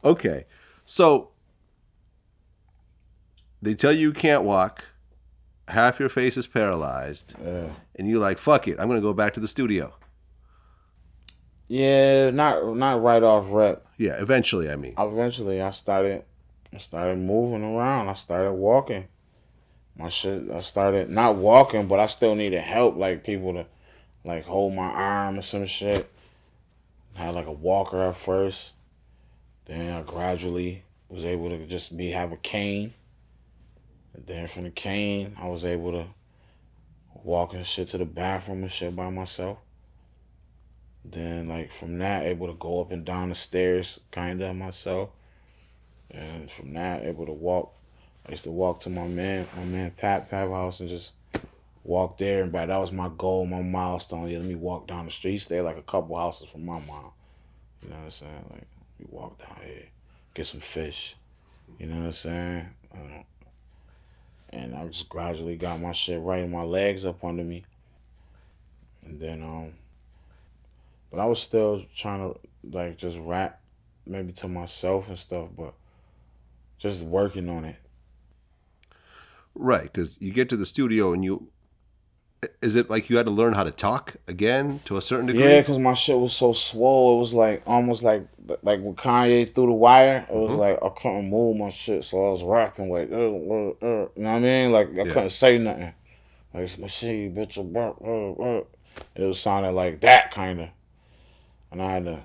Okay. So they tell you can't walk, half your face is paralyzed, Yeah. and you're like, fuck it, I'm going to go back to the studio. Yeah, not right off rep. Yeah, eventually, I mean. Eventually, I started moving around. I started walking. My shit. I started not walking, but I still needed help, like people to like hold my arm or some shit. I had like a walker at first. Then I gradually was able to just have a cane. And then from the cane, I was able to walk and shit to the bathroom and shit by myself. Then like from that, able to go up and down the stairs kinda myself. And from that, able to walk. I used to walk to my man Pat house and just walk there. And that was my goal, my milestone. Yeah, let me walk down the street. He stayed like a couple houses from my mom. You know what I'm saying? Like, we walk down here, get some fish. You know what I'm saying? And I just gradually got my shit right and my legs up under me. And then, but I was still trying to, like, just rap maybe to myself and stuff, but just working on it. Right, because you get to the studio and you. Is it like you had to learn how to talk again to a certain Yeah, degree? because my shit was so swole. It was like almost like when Kanye through the wire. It was Mm-hmm. like I couldn't move my shit, so I was rapping like, you know what I mean? Like I Yeah. couldn't say nothing. Like it's my shit, bitch. It was sounding like that kind of, and I had to.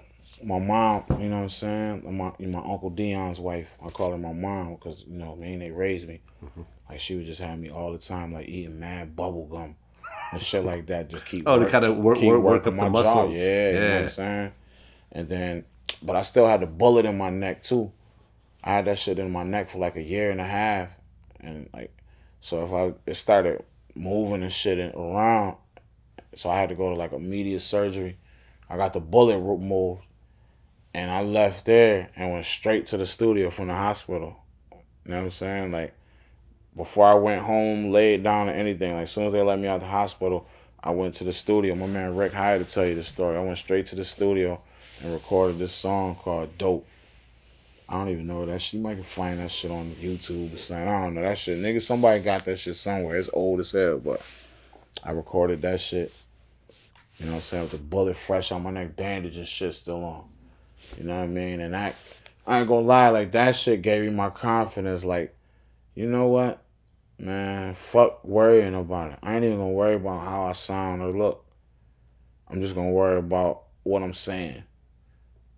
My mom, you know what I'm saying? My uncle Dion's wife. I call her my mom because you know, man, they raised me. Mm-hmm. Like she would just have me all the time, like eating mad bubble gum and shit like that. Just Oh, to kind of keep work working up the my jaw. muscles. Yeah, you know what I'm Yeah. saying. And then, but I still had the bullet in my neck too. I had that shit in my neck for like a year and a half, and like, so if it started moving and shit around, so I had to go to like immediate surgery. I got the bullet removed, and I left there and went straight to the studio from the hospital. You know what I'm saying? Like before I went home, laid down or anything. Like as soon as they let me out of the hospital, I went to the studio. My man Rick hired to tell you the story. I went straight to the studio and recorded this song called "Dope." I don't even know that shit. You might can find that shit on YouTube or something. I don't know that shit, nigga. Somebody got that shit somewhere. It's old as hell, but I recorded that shit. You know what I'm saying? With the bullet fresh on my neck, bandage and shit still on. You know what I mean? And I ain't gonna lie, like that shit gave me my confidence. Like, you know what? Man, fuck worrying about it. I ain't even gonna worry about how I sound or look. I'm just gonna worry about what I'm saying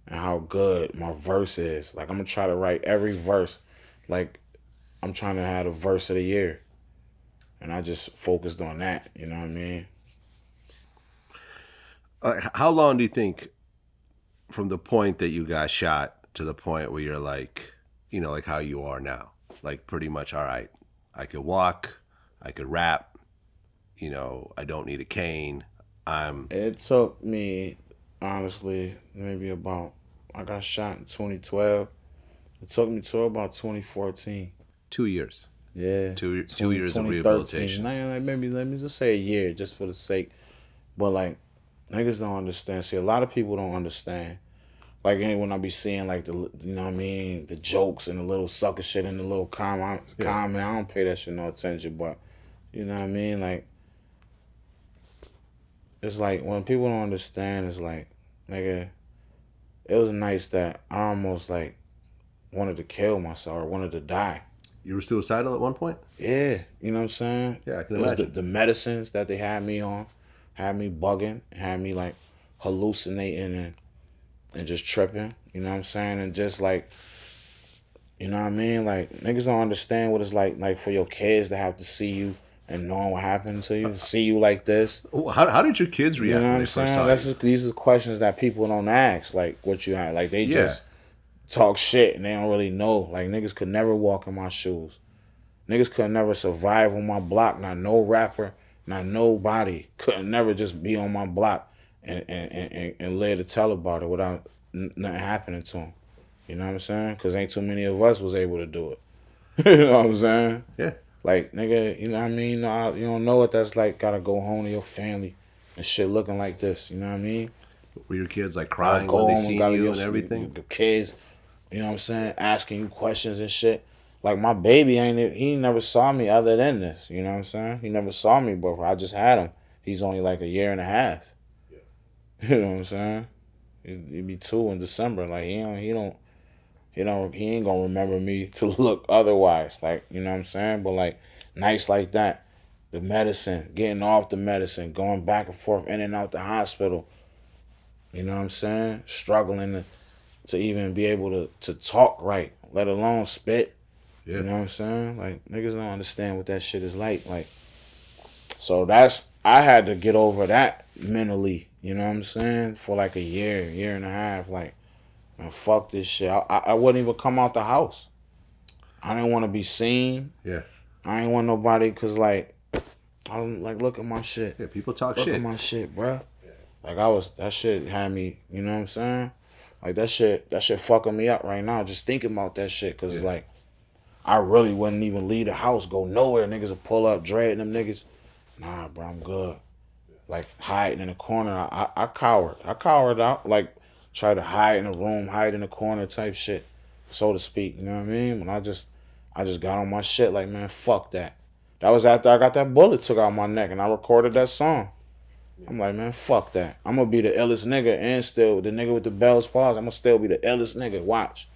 and how good my verse is. Like I'm gonna try to write every verse. Like I'm trying to have a verse of the year. And I just focused on that, you know what I mean? How long do you think from the point that you got shot to the point where you're like, like how you are now? Like pretty much, all right, I could walk, I could rap, I don't need a cane. I'm It took me honestly maybe about I got shot in 2012. It took me to about 2014. 2 years, Yeah, two 20, years of 2013. rehabilitation. Like maybe let me just say a year just for the sake. But like niggas don't understand. See, a lot of people don't understand. Like when I be seeing like you know what I mean, the jokes and the little sucker shit and the little Yeah. comment, I don't pay that shit no attention. But you know what I mean, like it's like when people don't understand, it's like nigga, it was nice that I almost like wanted to kill myself or wanted to die. You were suicidal at one point? Yeah, you know what I'm saying? Yeah, I can It was imagine. the medicines that they had me on, had me bugging, had me like hallucinating and just tripping, you know what I'm saying? And just like, you know what I mean? Like niggas don't understand what it's like for your kids to have to see you and knowing what happened to you, see you like this. How did your kids You know react what when I'm they first saying? saw you? These are questions that people don't ask. Like what you had. Like they Yeah. just talk shit and they don't really know. Like niggas could never walk in my shoes. Niggas could never survive on my block. Not no rapper, not nobody could never just be on my block and live to tell about it without nothing happening to them. You know what I'm saying? Because ain't too many of us was able to do it. You know what I'm saying? Yeah. Like nigga, you know what I mean? You don't know what that's like. Gotta go home to your family and shit looking like this. You know what I mean? Were your kids like Gotta crying go when they home and seen gotta you and everything? your kids You know what I'm saying? Asking you questions and shit. Like my baby he never saw me other than this. You know what I'm saying? He never saw me before. I just had him. He's only like a year and a half. Yeah. You know what I'm saying? He'd be 2 in December. Like he ain't gonna remember me to look otherwise. Like, you know what I'm saying? But like nights like that, the medicine, getting off the medicine, going back and forth in and out the hospital. You know what I'm saying? Struggling to even be able to talk right, let alone spit. Yeah. You know what I'm saying? Like niggas don't understand what that shit is like. Like, so I had to get over that mentally. You know what I'm saying? For like a year and a half. Like, man, fuck this shit. I wouldn't even come out the house. I didn't want to be seen. Yeah. I ain't want nobody because like, I'm like, look at my shit. Yeah, people talk shit. Look at my shit, bruh. Yeah. Like that shit had me, you know what I'm saying? Like that shit fucking me up right now. Just thinking about that shit. Cause it's like, I really wouldn't even leave the house, go nowhere. Niggas would pull up, dreading them niggas. Nah, bro, I'm good. Like hiding in the corner. I cowered. I cowered out. Like try to hide in a room, hide in the corner type shit, so to speak. You know what I mean? When I just got on my shit like, man, fuck that. That was after I got that bullet took out my neck and I recorded that song. I'm like, man, fuck that. I'm gonna be the illest nigga and still the nigga with the Bell's paws. I'm gonna still be the illest nigga. Watch.